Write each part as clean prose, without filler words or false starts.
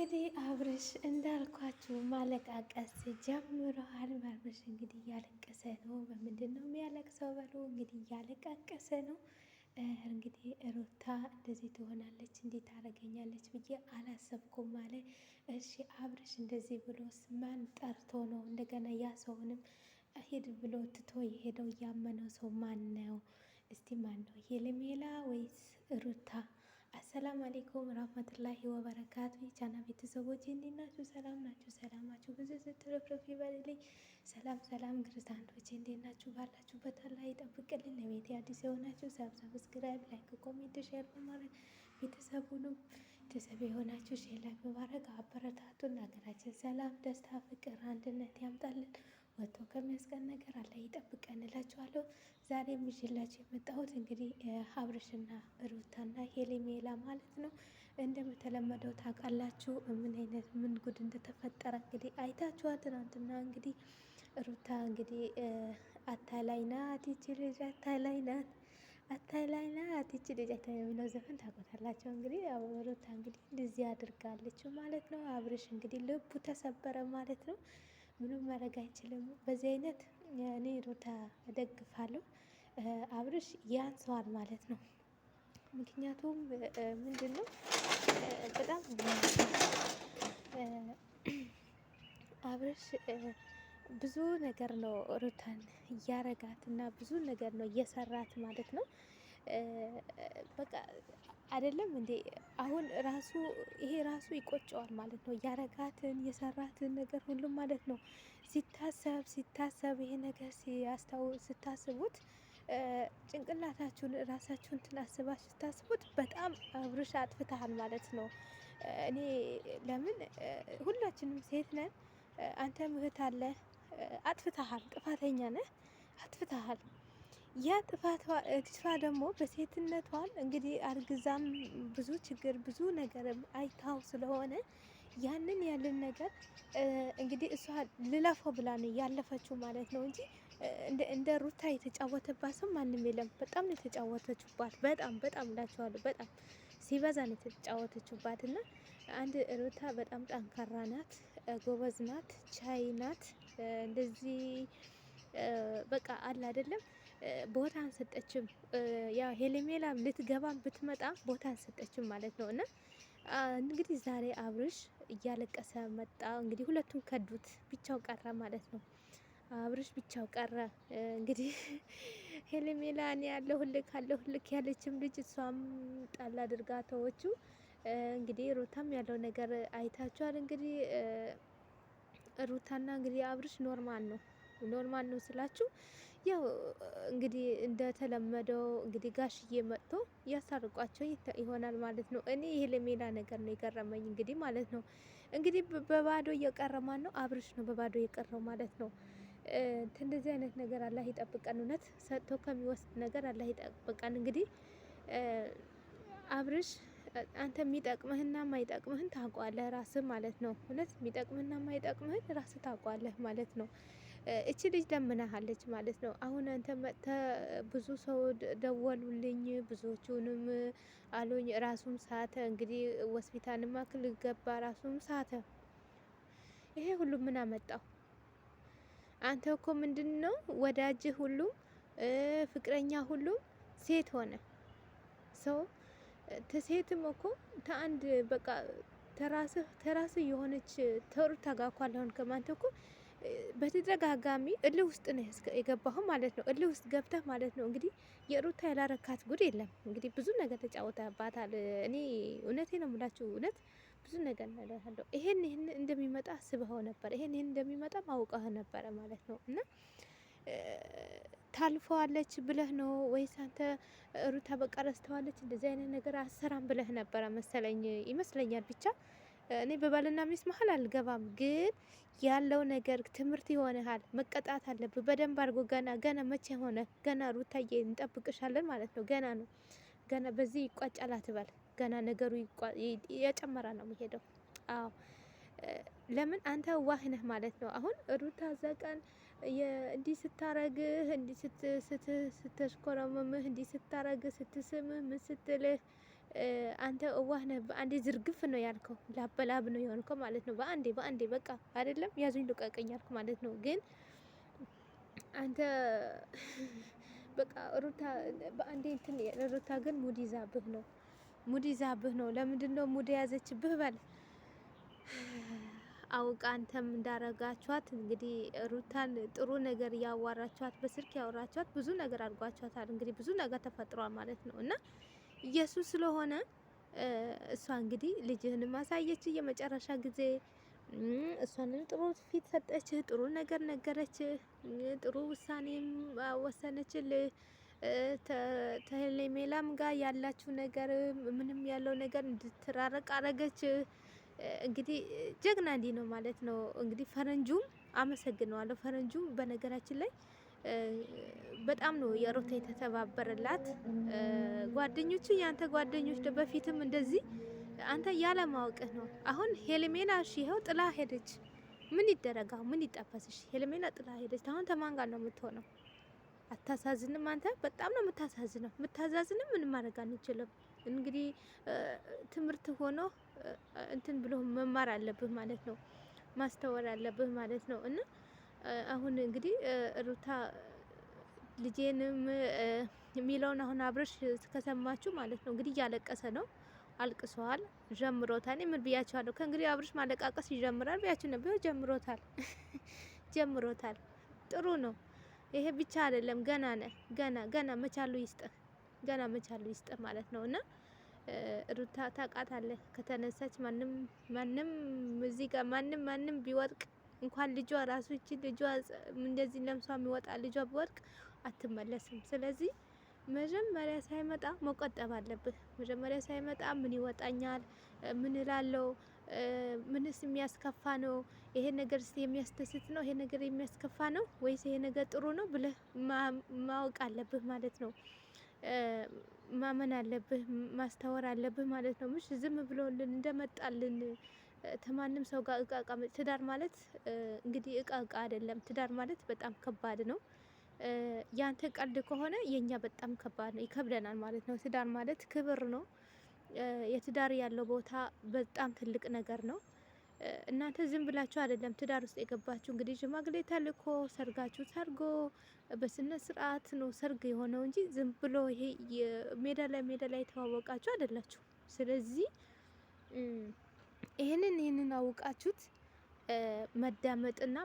እንግዲህ አብርሽ እንዳልኳችሁ ማለቃቀስ ጀምሯል። አብርሽ እንግዲህ እያለቀሰ ነው። በምንድን ነው የሚያለቅሰው? በሉ እንግዲህ እያለቃቀሰ ነው። እንግዲህ ሩታ እንደዚህ ትሆናለች እንዴት ታደርገኛለች ብዬ አላሰብኩም አለ። እሺ አብርሽ እንደዚህ ብሎስ ማን ጠርቶ ነው? እንደገና ያ ሰውንም ሂድ ብሎ ትቶ የሄደው ያመነው ሰው ማን ነው? እስቲ ማን ነው? ሄርሜላ ወይስ ሩታ? አሰላም አሌይኩም ረህመቱላሂ ወበረካቱ። የቻና ቤተሰቦች እንዴት ናችሁ? ሰላም ናችሁ? ሰላማችሁ ብዙ ስትረፍረፍ ይበልልኝ። ሰላም ሰላም ክርስቲያኖች እንዴት ናችሁ? ባላችሁበት አላህ ይጠብቅልን። ለቤቴ አዲስ የሆናችሁ ሰብስክራይብ፣ ላይክ፣ ኮሜንት፣ ሼር በማድረግ ቤተሰቡንም ቤተሰብ የሆናችሁ ሼር ላይክ በማድረግ አበረታቱን። ሀገራችን ሰላም፣ ደስታ፣ ፍቅር፣ አንድነት ያምጣልን። ወጥቶ ከሚያስቀን ነገር አላህ ይጠብቀን እላችኋለሁ። ዛሬ ይዤላችሁ የመጣሁት እንግዲህ አብርሽና ሩታና ሄርሜላ ማለት ነው። እንደተለመደው ታውቃላችሁ ምን ጉድ እንደተፈጠረ እንግዲህ አይታችኋል። ትናንትና እንግዲህ ሩታ እንግዲህ አታላይ ናት ይቺ ልጅ አታላይ ናት፣ አታላይ ናት ይቺ ልጅ የሚለው ዘፈን ታውቁታላችሁ። እንግዲህ ያው ሩታ እንግዲህ እንደዚህ አድርጋለች ማለት ነው። አብርሽ እንግዲህ ልቡ ተሰበረ ማለት ነው። ምንም ማድረግ አይችልም። በዚህ አይነት እኔ ሩታ እደግፋለሁ። አብርሽ ያንሰዋል ማለት ነው። ምክንያቱም ምንድን ነው በጣም አብርሽ ብዙ ነገር ነው ሩታን እያረጋት እና ብዙ ነገር ነው እየሰራት ማለት ነው። በቃ አይደለም እንዴ አሁን ራሱ ይሄ ራሱ ይቆጨዋል ማለት ነው። እያረጋትን የሰራትን ነገር ሁሉም ማለት ነው ሲታሰብ ይሄ ነገር ስታስቡት ጭንቅላታችሁን ራሳችሁን ትናስባችሁ ስታስቡት በጣም አብርሽ አጥፍተሃል ማለት ነው። እኔ ለምን ሁላችንም ሴት ነን። አንተም እህት አለ፣ አጥፍተሃል፣ ጥፋተኛ ነህ፣ አጥፍተሃል። ያ ጥፋቷ እሷ ደግሞ በሴትነቷን እንግዲህ አርግዛም ብዙ ችግር ብዙ ነገር አይታው ስለሆነ ያንን ነገር እንግዲህ እሷ ልለፈው ብላ ነው ያለፈችው ማለት ነው እንጂ እንደ ሩታ የተጫወተባት ሰው ማንም የለም። በጣም ነው የተጫወተችባት። በጣም በጣም እላቸዋለሁ። በጣም ሲበዛ ነው የተጫወተችባት። እና አንድ ሩታ በጣም ጠንካራ ናት፣ ጎበዝ ናት፣ ቻይ ናት። እንደዚህ በቃ አለ አይደለም ቦታ አንሰጠችም። ያው ሄርሜላ ልትገባም ብትመጣ ቦታ አንሰጠችም ማለት ነው። እና እንግዲህ ዛሬ አብርሽ እያለቀሰ መጣ። እንግዲህ ሁለቱም ከዱት፣ ብቻው ቀረ ማለት ነው። አብርሽ ብቻው ቀረ። እንግዲህ ሄርሜላ እኔ ያለሁልክ ያለችም ልጅ እሷም ጣል አድርጋ ተወቹ። እንግዲህ ሩታም ያለው ነገር አይታችኋል። እንግዲህ ሩታና እንግዲህ አብርሽ ኖርማል ነው ስላችሁ ያው እንግዲህ እንደተለመደው እንግዲህ ጋሽዬ መጥቶ ያሳርቋቸው ይሆናል ማለት ነው። እኔ የሄርሜላ ነገር ነው የገረመኝ እንግዲህ ማለት ነው። እንግዲህ በባዶ እየቀረ ማን ነው? አብርሽ ነው በባዶ የቀረው ማለት ነው። እንደዚህ አይነት ነገር አላህ ይጠብቀን። እውነት ሰጥቶ ከሚወስድ ነገር አላህ ይጠብቀን። እንግዲህ አብርሽ አንተ የሚጠቅምህና የማይጠቅምህን ታውቋለህ ራስህ ማለት ነው። እውነት የሚጠቅምህና የማይጠቅምህን ራስህ ታውቋለህ ማለት ነው። እቺ ልጅ ለምናሃለች ማለት ነው። አሁን አንተ መጥተህ ብዙ ሰው ደወሉልኝ፣ ብዙዎቹንም አሉኝ፣ ራሱም ሳተ። እንግዲህ ሆስፒታል ማክል ገባ፣ ራሱም ሳተ። ይሄ ሁሉ ምን አመጣው? አንተ እኮ ምንድን ነው ወዳጅህ ሁሉም ፍቅረኛ ሁሉም ሴት ሆነ። ሰው ተሴትም እኮ ተአንድ በቃ ተራስህ የሆነች ተሩታ ጋር እኮ አልሆንክም። አንተ እኮ በተደጋጋሚ እልህ ውስጥ ነው የገባኸው ማለት ነው። እልህ ውስጥ ገብተህ ማለት ነው። እንግዲህ የሩታ ያላረካት ጉድ የለም። እንግዲህ ብዙ ነገር ተጫወተባታል። እኔ እውነቴ ነው የምላችሁ፣ እውነት ብዙ ነገር እናደርጋለሁ። ይሄን እንደሚመጣ አስበኸው ነበር። ይሄን እንደሚመጣ ማውቀህ ነበረ ማለት ነው። እና ታልፈዋለች ብለህ ነው ወይስ አንተ ሩታ በቃ ረስተዋለች እንደዚህ አይነት ነገር አሰራም ብለህ ነበረ መሰለኝ ይመስለኛል። ብቻ እኔ በባልና ሚስት መሀል አልገባም፣ ግን ያለው ነገር ትምህርት ይሆንሃል። መቀጣት አለብህ በደንብ አድርጎ። ገና መቼ ሆነ? ገና ሩታዬ እንጠብቅሻለን ማለት ነው። ገና ነው። ገና በዚህ ይቋጫል አትበል። ገና ነገሩ እየጨመረ ነው የሚሄደው። አዎ ለምን አንተ ዋህ ነህ ማለት ነው። አሁን ሩታ ዘቀን እንዲህ ስታረግህ፣ እንዲህ ስትሽኮረመምህ፣ እንዲህ ስታረግህ፣ ስትስምህ፣ ምን ስትልህ አንተ እዋህ ነህ። በአንዴ ዝርግፍ ነው ያልከው፣ ላበላብ ነው የሆንከው ማለት ነው። በአንዴ በቃ አይደለም ያዙኝ ልቀቀኝ ያልክ ማለት ነው። ግን አንተ በቃ ሩታ በአንዴ እንትን ሩታ ግን ሙድ ይዛብህ ነው፣ ሙድ ይዛብህ ነው። ለምንድን ነው ሙድ የያዘችብህ በል አውቃ አንተም እንዳረጋችኋት እንግዲህ ሩታን ጥሩ ነገር ያዋራችኋት፣ በስልክ ያወራችኋት ብዙ ነገር አድርጓችኋታል። እንግዲህ ብዙ ነገር ተፈጥሯል ማለት ነው። እና ኢየሱስ ስለሆነ እሷ እንግዲህ ልጅህን ማሳየች የመጨረሻ ጊዜ እሷንም ጥሩ ፊት ሰጠች፣ ጥሩ ነገር ነገረች፣ ጥሩ ውሳኔም ወሰነችልህ። ተሄሌሜላም ጋር ያላችሁ ነገር ምንም ያለው ነገር እንድትራረቅ አረገች። እንግዲህ ጀግና እንዲህ ነው ማለት ነው። እንግዲህ ፈረንጁም አመሰግነዋለሁ። ፈረንጁም በነገራችን ላይ በጣም ነው የሩታ የተተባበረላት። ጓደኞቹ ያንተ ጓደኞች በፊትም እንደዚህ አንተ ያለ ማወቅህ ነው። አሁን ሄልሜላ እሺ ይኸው ጥላ ሄደች። ምን ይደረጋ? ምን ይጠበስሽ? ሄልሜላ ጥላ ሄደች። አሁን ተማን ጋር ነው የምትሆነው? አታሳዝንም? አንተ በጣም ነው የምታሳዝነው። የምታሳዝንም ምን ማድረግ አንችልም። እንግዲህ ትምህርት ሆኖ እንትን ብሎ መማር አለብህ ማለት ነው። ማስተዋል አለብህ ማለት ነው። እና አሁን እንግዲህ ሩታ ልጄንም የሚለውን አሁን አብረሽ ከሰማችሁ ማለት ነው እንግዲህ እያለቀሰ ነው። አልቅሰዋል፣ ጀምሮታል። ምን ብያቸዋለሁ? ከእንግዲህ አብረሽ ማለቃቀስ ይጀምራል ብያችሁ ነበር። ጀምሮታል፣ ጀምሮታል። ጥሩ ነው። ይሄ ብቻ አይደለም፣ ገና ነህ። ገና መቻሉ ይስጥህ፣ ገና መቻሉ ይስጥህ ማለት ነው። እና ሩታ ታውቃታለህ፣ ከተነሳች ማንም እዚህ ጋር ማንም ቢወድቅ እንኳን ልጇ ራሱ እቺ ልጇ እንደዚህ ለምሷ የሚወጣ ልጇ ቢወድቅ አትመለስም። ስለዚህ መጀመሪያ ሳይመጣ መቆጠብ አለብህ። መጀመሪያ ሳይመጣ ምን ይወጣኛል፣ ምን እላለሁ፣ ምንስ የሚያስከፋ ነው፣ ይሄ ነገር የሚያስደስት ነው፣ ይሄ ነገር የሚያስከፋ ነው ወይስ ይሄ ነገር ጥሩ ነው ብለህ ማወቅ አለብህ ማለት ነው። ማመን አለብህ፣ ማስተዋር አለብህ ማለት ነው። ምሽ ዝም ብሎልን እንደመጣልን ከማንም ሰው ጋር እቃ ትዳር ማለት እንግዲህ እቃ አይደለም። ትዳር ማለት በጣም ከባድ ነው። ያንተ ቀልድ ከሆነ የኛ በጣም ከባድ ነው፣ ይከብደናል ማለት ነው። ትዳር ማለት ክብር ነው። የትዳር ያለው ቦታ በጣም ትልቅ ነገር ነው። እናንተ ዝም ብላችሁ አይደለም ትዳር ውስጥ የገባችሁ። እንግዲህ ሽማግሌ ተልኮ ሰርጋችሁ ሰርጎ በስነ ስርዓት ነው ሰርግ የሆነው እንጂ ዝም ብሎ ይሄ ሜዳ ላይ የተዋወቃችሁ አይደላችሁ። ስለዚህ ይህንን አውቃችሁት መዳመጥና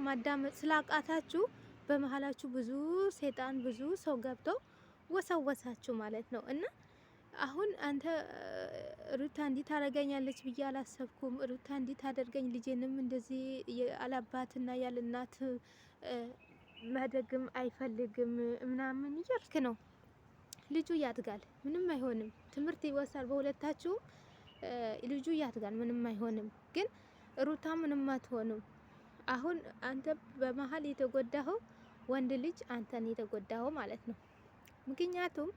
ማዳመጥ ስላቃታችሁ በመሀላችሁ ብዙ ሴጣን ብዙ ሰው ገብተው ወሰወሳችሁ ማለት ነው። እና አሁን አንተ ሩታ እንዲህ ታደርገኛለች ብዬ አላሰብኩም። ሩታ እንዲህ ታደርገኝ ልጄንም እንደዚህ ያለአባትና ያለ እናት ማደግም አይፈልግም ምናምን እያልክ ነው። ልጁ ያድጋል፣ ምንም አይሆንም። ትምህርት ይወሳል በሁለታችሁ። ልጁ ያድጋል፣ ምንም አይሆንም። ግን ሩታ ምንም አትሆንም። አሁን አንተ በመሀል የተጎዳኸው ወንድ ልጅ አንተን የተጎዳኸው ማለት ነው። ምክንያቱም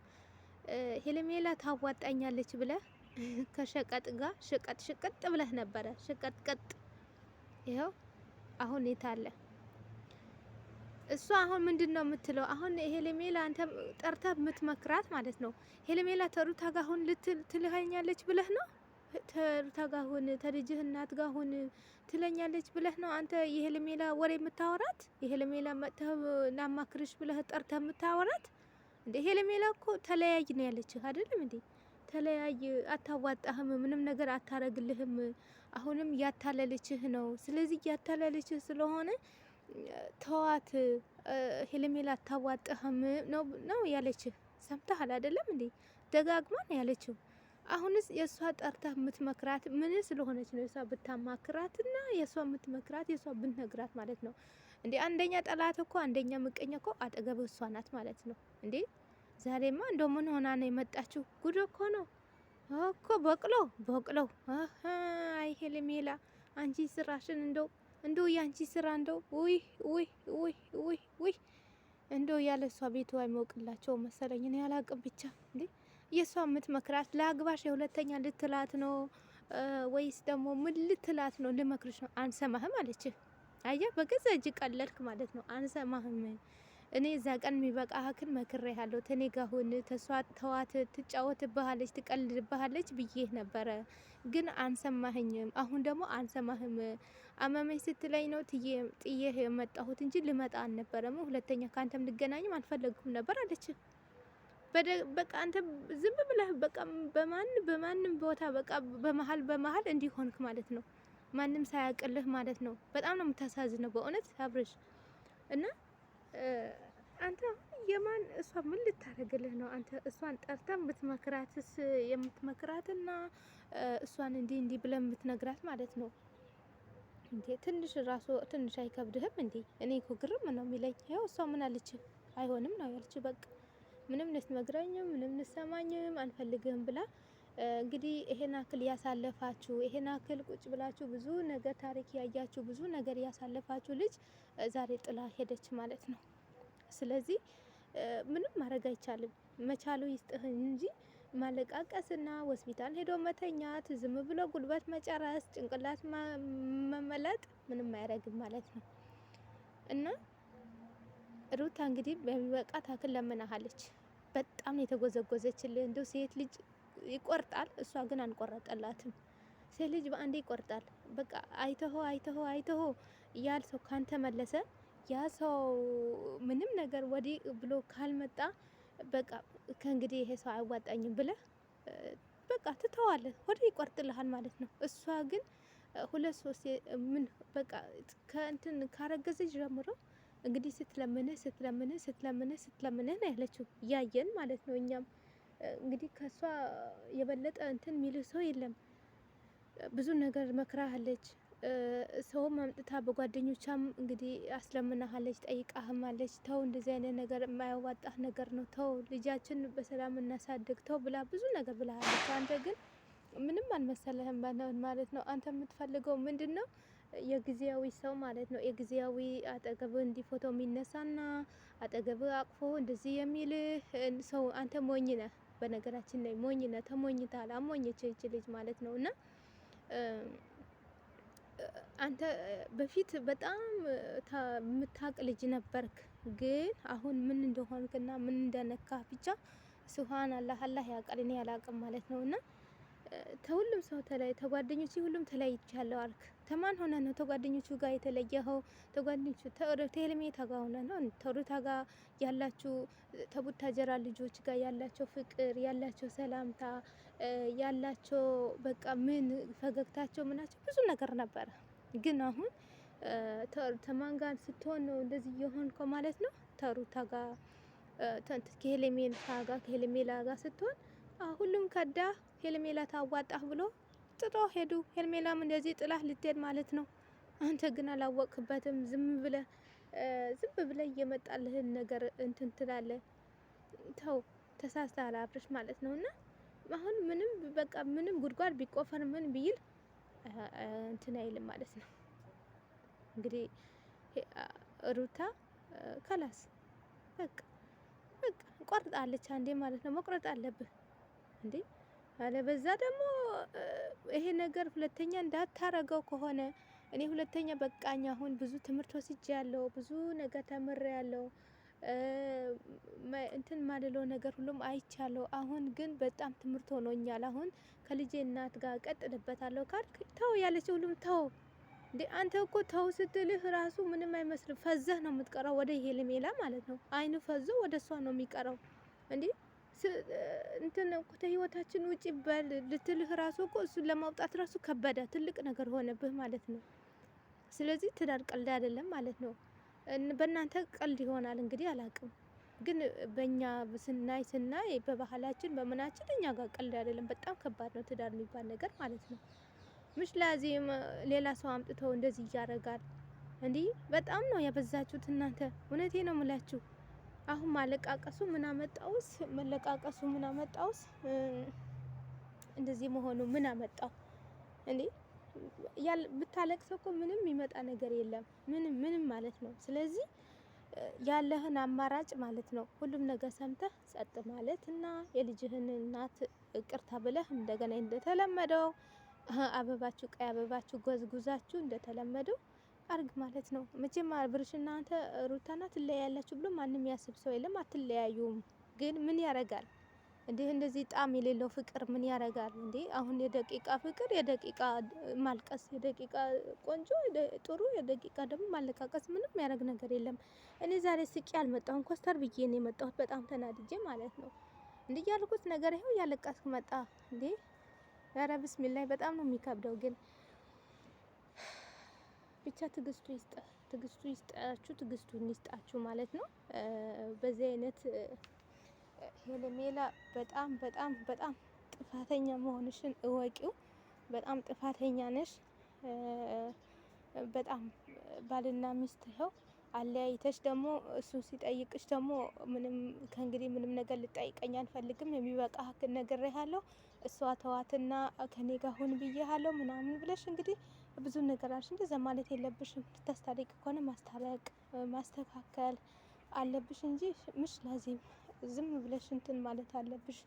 ሄለሜላ ታዋጣኛለች ብለህ ከሸቀጥ ጋር ሽቀጥ ብለህ ነበረ። ሽቀጥ ይኸው አሁን የታለ እሷ? አሁን ምንድን ነው የምትለው? አሁን ሄለሜላ አንተ ጠርተህ የምትመክራት ማለት ነው። ሄለሜላ ተሩታ ጋር አሁን ትልሃኛለች ብለህ ነው? ተሩታ ጋር አሁን ተልጅህ እናት ጋር አሁን ትለኛለች ብለህ ነው አንተ የሄለሜላ ወሬ የምታወራት? የሄለሜላ መጥተህ ናማክርሽ ብለህ ጠርተህ የምታወራት? እንደ ሄለሜላ እኮ ተለያይ ነው ያለችህ አይደለም እንዴ? ተለያይ፣ አታዋጣህም፣ ምንም ነገር አታረግልህም። አሁንም ያታለለችህ ነው። ስለዚህ ያታለለችህ ስለሆነ ተዋት፣ ሄለሜላ አታዋጣህም ነው ያለችህ። ሰምተሃል አይደለም እንዴ? ደጋግማ ነው ያለችው። አሁንስ የእሷ ጠርተህ የምትመክራት ምን ስለሆነች ነው? የእሷ ብታማክራት እና የእሷ የምትመክራት የእሷ ብትነግራት ማለት ነው እንዴ? አንደኛ ጠላት እኮ አንደኛ ምቀኛ እኮ አጠገብህ እሷ ናት ማለት ነው እንዴ? ዛሬማ እንደው ምን ሆና ነው የመጣችው? ጉድ እኮ ነው እኮ በቅሎ። አይ ሄለሜላ አንቺ ስራሽን እንደው ያንቺ ስራ እንደው ውይ እንደው ያለ እሷ ቤቱ አይሞቅላቸው መሰለኝ። እኔ አላቅም ብቻ እንዴ የእሷ የምትመክራት ለአግባሽ የሁለተኛ ልትላት ነው ወይስ ደግሞ ምን ልትላት ነው? ልመክርሽ ነው። አንሰማህም አለችህ። አየህ በገዛ እጅ ቀለድክ ማለት ነው። አንሰማህም እኔ እዛ ቀን የሚበቃ ሀክል መክሬ ያለሁ ተኔ ጋር ሁን፣ ተሷ ተዋት፣ ትጫወትብሃለች፣ ትቀልድብሃለች ብዬ ነበረ፣ ግን አንሰማህኝም። አሁን ደግሞ አንሰማህም። አመመኝ ስትለኝ ነው ጥዬህ የመጣሁት እንጂ ልመጣ አልነበረም። ሁለተኛ ከአንተም ልገናኝም አልፈለግኩም ነበር አለች። በቃ አንተ ዝም ብለህ በቃ በማንም ቦታ በቃ በመሀል እንዲሆንክ ማለት ነው። ማንም ሳያቅልህ ማለት ነው። በጣም ነው የምታሳዝነው በእውነት አብርሽ። እና አንተ የማን እሷ ምን ልታደርግልህ ነው? አንተ እሷን ጠርታ የምትመክራትስ የምትመክራትና እሷን እንዲህ ብለህ የምትነግራት ማለት ነው እንዴ? ትንሽ አይከብድህም እንዴ? እኔ እኮ ግርም ነው የሚለኝ። ያው እሷ ምን አለች? አይሆንም ነው ያለች። በቃ ምንም ልትመክረኝም ምንም ልትሰማኝም አልፈልግም ብላ እንግዲህ ይሄን አክል ያሳለፋችሁ ይሄን አክል ቁጭ ብላችሁ ብዙ ነገር ታሪክ ያያችሁ ብዙ ነገር ያሳለፋችሁ ልጅ ዛሬ ጥላ ሄደች ማለት ነው። ስለዚህ ምንም ማድረግ አይቻልም። መቻሉ ይስጥህ እንጂ ማለቃቀስና ሆስፒታል ሄዶ መተኛት፣ ዝም ብሎ ጉልበት መጨረስ፣ ጭንቅላት መመለጥ ምንም አያደርግም ማለት ነው። እና ሩታ እንግዲህ በሚበቃት አክል ለምናሃለች። በጣም የተጎዘጎዘችልህ። እንደው ሴት ልጅ ይቆርጣል፣ እሷ ግን አንቆረጠላትም። ሴት ልጅ በአንዴ ይቆርጣል። በቃ አይተሆ ያል ሰው ካንተ መለሰ ያ ሰው ምንም ነገር ወዲህ ብሎ ካልመጣ በቃ ከእንግዲህ ይሄ ሰው አያዋጣኝም ብለህ በቃ ትተዋለህ። ወዲህ ይቆርጥልሃል ማለት ነው። እሷ ግን ሁለት ሶስት ምን በቃ ከእንትን ካረገዘች ጀምሮ እንግዲህ ስትለምንህ ነው ያለችው። ያየን ማለት ነው። እኛም እንግዲህ ከሷ የበለጠ እንትን የሚልህ ሰው የለም። ብዙ ነገር መክራሃለች። ሰውም አምጥታ በጓደኞቿም እንግዲህ አስለምናሃለች፣ ጠይቃህማለች። ተው እንደዚህ አይነት ነገር የማያዋጣህ ነገር ነው፣ ተው ልጃችን በሰላም እናሳድግ፣ ተው ብላ ብዙ ነገር ብላሃለች። አንተ ግን ምንም አልመሰለህም ማለት ነው። አንተ የምትፈልገው ምንድን ነው? የጊዜያዊ ሰው ማለት ነው። የጊዜያዊ አጠገብ እንዲህ ፎቶ የሚነሳና አጠገብ አቅፎ እንደዚህ የሚልህ ሰው። አንተ ሞኝ ነህ፣ በነገራችን ላይ ሞኝ ነህ። ተሞኝታል። አሞኘች ይች ልጅ ማለት ነው። እና አንተ በፊት በጣም የምታውቅ ልጅ ነበርክ፣ ግን አሁን ምን እንደሆንክና ምን እንደነካ ብቻ ስብሃን አላህ ያውቃል። እኔ አላውቅም ማለት ነው። እና ተሁሉም ሰው ተጓደኞች ሁሉም ተለያይቻለሁ አልክ። ተማን ሆነ ነው ተጓደኞቹ ጋር የተለየኸው? ተጓደኞቹ ተሄልሜታ ጋር ሆነ ነው? ተሩታ ጋር ያላችሁ ተቡታጀራ ልጆች ጋር ያላቸው ፍቅር ያላቸው ሰላምታ ያላቸው በቃ ምን ፈገግታቸው ምናቸው ብዙ ነገር ነበረ። ግን አሁን ተማን ጋር ስትሆን ነው እንደዚህ የሆንከው ማለት ነው። ተሩታ ጋር ከሄልሜላ ጋር ስትሆን ሁሉም ከዳ ሄልሜላ ታዋጣህ ብሎ ጥሎ ሄዱ። ሄልሜላም እንደዚህ ጥላህ ልትሄድ ማለት ነው። አንተ ግን አላወቅበትም። ዝም ብለህ እየመጣልህን ነገር እንትን ትላለህ። ተው ተሳስተሃል አብርሽ ማለት ነው። እና አሁን ምንም ጉድጓድ ቢቆፈር ምን ቢል እንትን አይልም ማለት ነው። እንግዲህ ሩታ ከላስ በቃ ቆርጣለች አንዴ ማለት ነው። መቁረጥ አለብህ እንዴ! አለበዛ ደግሞ ይሄ ነገር ሁለተኛ እንዳታረገው ከሆነ እኔ ሁለተኛ በቃኝ። አሁን ብዙ ትምህርት ወስጃለሁ፣ ብዙ ነገር ተምሬያለሁ፣ እንትን ማልለው ነገር ሁሉም አይቻለሁ። አሁን ግን በጣም ትምህርት ሆኖኛል። አሁን ከልጄ እናት ጋር ቀጥልበታለሁ ካልክ ተው ያለች ሁሉም ተው። እንዴ አንተ እኮ ተው ስትልህ ራሱ ምንም አይመስልም። ፈዘህ ነው የምትቀረው ወደ ሄልሜላ ማለት ነው። አይኑ ፈዞ ወደ እሷ ነው የሚቀረው። እንዴ እንትን ከህይወታችን ውጪ በል ልትልህ ራሱ እኮ እሱን ለማውጣት ራሱ ከበደ፣ ትልቅ ነገር ሆነብህ ማለት ነው። ስለዚህ ትዳር ቀልድ አይደለም ማለት ነው። በእናንተ ቀልድ ይሆናል እንግዲህ አላቅም፣ ግን በእኛ ስናይ በባህላችን በምናችን እኛ ጋር ቀልድ አይደለም። በጣም ከባድ ነው ትዳር የሚባል ነገር ማለት ነው። ምሽ ላዚም ሌላ ሰው አምጥተው እንደዚህ እያደረጋል። እንዲህ በጣም ነው ያበዛችሁት እናንተ። እውነቴ ነው የምላችሁ። አሁን መለቃቀሱ ምን አመጣውስ? እንደዚህ መሆኑ ምን አመጣው እንዴ? ብታለቅሰው እኮ ምንም የሚመጣ ነገር የለም። ምንም ማለት ነው። ስለዚህ ያለህን አማራጭ ማለት ነው ሁሉም ነገር ሰምተህ ጸጥ ማለት እና የልጅህን እናት ይቅርታ ብለህ እንደገና እንደተለመደው አበባችሁ ቀይ አበባችሁ ጎዝጉዛችሁ እንደተለመደው አርግ ማለት ነው። መቼም አብርሽና አንተ ሩታና ትለያያላችሁ ብሎ ማንም ያስብ ሰው የለም። አትለያዩም። ግን ምን ያረጋል እንዴ? እንደዚህ ጣዕም የሌለው ፍቅር ምን ያረጋል እንዴ? አሁን የደቂቃ ፍቅር፣ የደቂቃ ማልቀስ፣ የደቂቃ ቆንጆ ጥሩ፣ የደቂቃ ደግሞ ማለቃቀስ ምንም ያደረግ ነገር የለም። እኔ ዛሬ ስቄ አልመጣሁም፣ ኮስተር ብዬ ነው የመጣሁት። በጣም ተናድጄ ማለት ነው። እንዲህ ያልኩት ነገር ይኸው እያለቀስኩ መጣ እንዴ! ኧረ ብስሚላይ በጣም ነው የሚከብደው። ግን ብቻ ትዕግስቱ ይስጥ፣ ትዕግስቱ ይስጣችሁ፣ ትዕግስቱን ይስጣችሁ ማለት ነው። በዚህ አይነት ሄርሜላ በጣም በጣም በጣም ጥፋተኛ መሆንሽን እወቂው። በጣም ጥፋተኛ ነሽ። በጣም ባልና ሚስት ይኸው አለያይተሽ ደግሞ እሱ ሲጠይቅሽ ደግሞ ምንም ከእንግዲህ ምንም ነገር ልጠይቀኝ አልፈልግም፣ የሚበቃ ሀክን ነግሬሃለሁ፣ እሷ ተዋትና ከኔ ጋር ሁን ብዬሃለሁ ምናምን ብለሽ እንግዲህ ብዙ ነገር አልሽ። እንደዛ ማለት የለብሽም። ልታስታርቂ ከሆነ ማስታረቅ ማስተካከል አለብሽ እንጂ ምሽ ላዚም ዝም ብለሽ እንትን ማለት አለብሽ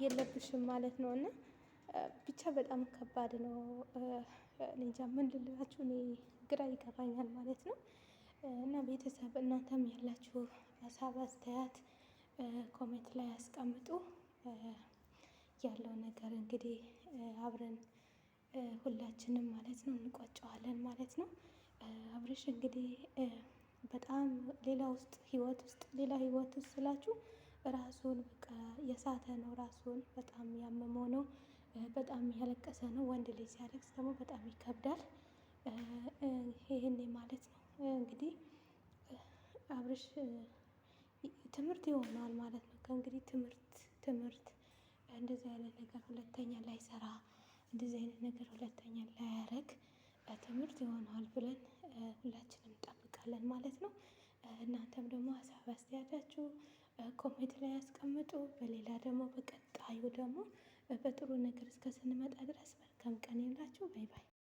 የለብሽም ማለት ነው። እና ብቻ በጣም ከባድ ነው። እንጃ ምን ልላችሁ፣ እኔ ግራ ይገባኛል ማለት ነው። እና ቤተሰብ እናንተም ያላችሁ ሀሳብ አስተያየት ኮሜንት ላይ ያስቀምጡ። ያለው ነገር እንግዲህ አብረን ሁላችንም ማለት ነው እንቋጨዋለን ማለት ነው። አብርሽ እንግዲህ በጣም ሌላ ውስጥ ህይወት ውስጥ ሌላ ህይወት ውስጥ ስላችሁ ራሱን በቃ የሳተ ነው። ራሱን በጣም ያመመው ነው። በጣም ያለቀሰ ነው። ወንድ ልጅ ሲያለቅስ ደግሞ በጣም ይከብዳል። ይሄኔ ማለት ነው እንግዲህ አብርሽ ትምህርት ይሆናል ማለት ነው። ከእንግዲህ ትምህርት እንደዚህ አይነት ነገር ሁለተኛ ላይሰራ፣ እንደዚህ አይነት ነገር ሁለተኛ ላያረግ ትምህርት ይሆናል ብለን ሁላችንም እንጠብቃለን ማለት ነው። እናንተም ደግሞ ሀሳብ አስተያየታችሁ ኮሜንት ላይ ያስቀምጡ። በሌላ ደግሞ በቀጣዩ ደግሞ በጥሩ ነገር እስከ ስንመጣ ድረስ መልካም ቀን ይሁንላችሁ። ባይ ባይ።